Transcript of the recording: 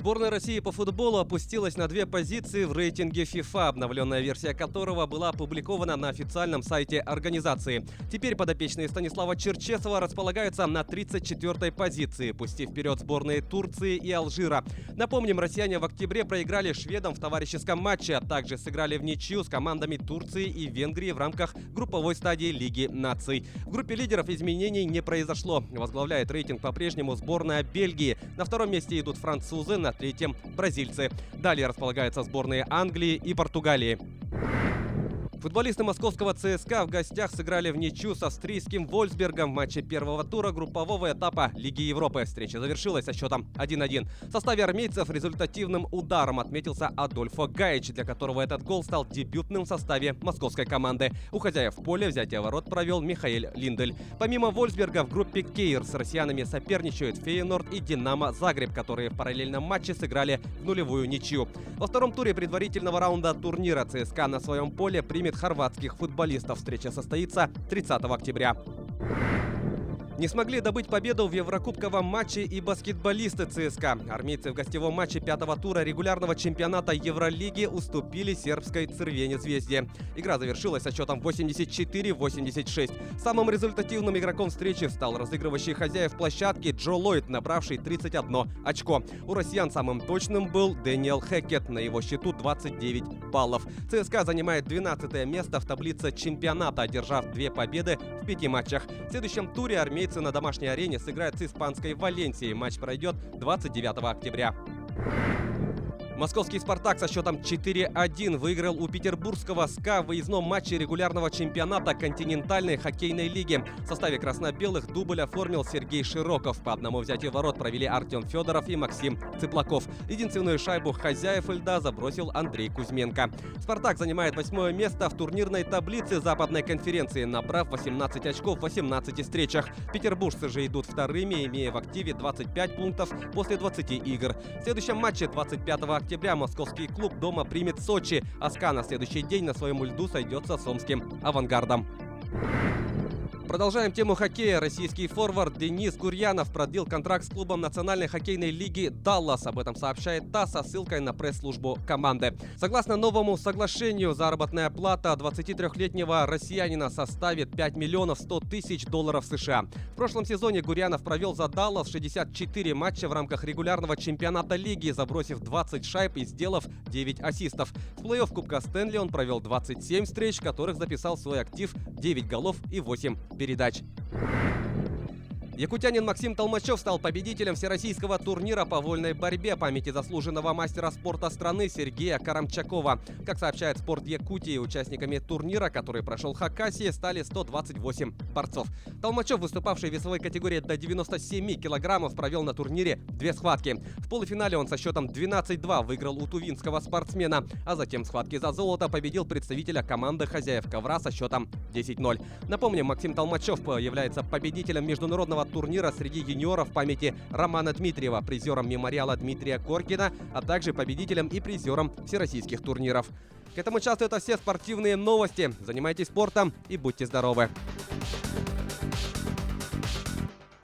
Сборная России по футболу опустилась на 2 позиции в рейтинге FIFA, обновленная версия которого была опубликована на официальном сайте организации. Теперь подопечные Станислава Черчесова располагаются на 34-й позиции, пустив вперед сборные Турции и Алжира. Напомним, россияне в октябре проиграли шведам в товарищеском матче, а также сыграли в ничью с командами Турции и Венгрии в рамках групповой стадии Лиги наций. В группе лидеров изменений не произошло. Возглавляет рейтинг по-прежнему сборная Бельгии. На втором месте идут французы, на третьем – бразильцы. Далее располагаются сборные Англии и Португалии. Футболисты московского ЦСКА в гостях сыграли в ничью с австрийским Вольфсбергом в матче первого тура группового этапа Лиги Европы. Встреча завершилась со счетом 1-1. В составе армейцев результативным ударом отметился Адольфо Гаич, для которого этот гол стал дебютным в составе московской команды. У хозяев поля взятие ворот провел Михаэль Линдель. Помимо Вольфсберга в группе Кейр с россиянами соперничают Фейенорд и Динамо Загреб, которые в параллельном матче сыграли в нулевую ничью. Во втором туре предварительного раунда турнира ЦСКА на своем поле примет хорватских футболистов. Встреча состоится 30 октября. Не смогли добыть победу в еврокубковом матче и баскетболисты ЦСКА. Армейцы в гостевом матче пятого тура регулярного чемпионата Евролиги уступили сербской «Црвене Звезде». Игра завершилась со счетом 84-86. Самым результативным игроком встречи стал разыгрывающий хозяев площадки Джо Ллойд, набравший 31 очко. У россиян самым точным был Дэниел Хекет. На его счету 29 баллов. ЦСКА занимает 12 место в таблице чемпионата, одержав 2 победы в 5 матчах. В следующем туре армейцы на домашней арене сыграют с испанской Валенсией. Матч пройдет 29 октября. Московский «Спартак» со счетом 4-1 выиграл у петербургского СКА в выездном матче регулярного чемпионата континентальной хоккейной лиги. В составе красно-белых дубль оформил Сергей Широков. По одному взятию ворот провели Артем Федоров и Максим Цыплаков. Единственную шайбу хозяев льда забросил Андрей Кузьменко. «Спартак» занимает 8-е место в турнирной таблице Западной конференции, набрав 18 очков в 18 встречах. Петербуржцы же идут вторыми, имея в активе 25 пунктов после 20 игр. В следующем матче 25 октября московский клуб дома примет Сочи, а СКА на следующий день на своем льду сойдется с омским «Авангардом». Продолжаем тему хоккея. Российский форвард Денис Гурьянов продлил контракт с клубом Национальной хоккейной лиги «Даллас». Об этом сообщает ТАСС со ссылкой на пресс-службу команды. Согласно новому соглашению, заработная плата 23-летнего россиянина составит 5 миллионов 100 тысяч долларов США. В прошлом сезоне Гурьянов провел за «Даллас» 64 матча в рамках регулярного чемпионата лиги, забросив 20 шайб и сделав 9 ассистов. В плей-офф Кубка Стэнли он провел 27 встреч, в которых записал в свой актив 9 голов и 8 передач. Якутянин Максим Толмачев стал победителем всероссийского турнира по вольной борьбе памяти заслуженного мастера спорта страны Сергея Карамчакова. Как сообщает «Спорт Якутии», участниками турнира, который прошел в Хакасии, стали 128 борцов. Толмачев, выступавший в весовой категории до 97 килограммов, провел на турнире 2 схватки. В полуфинале он со счетом 12-2 выиграл у тувинского спортсмена, а затем в схватке за золото победил представителя команды хозяев ковра со счетом 10-0. Напомним, Максим Толмачев является победителем международного турнира среди юниоров памяти Романа Дмитриева, призером мемориала Дмитрия Коркина, а также победителем и призером всероссийских турниров. К этому часу это все спортивные новости. Занимайтесь спортом и будьте здоровы!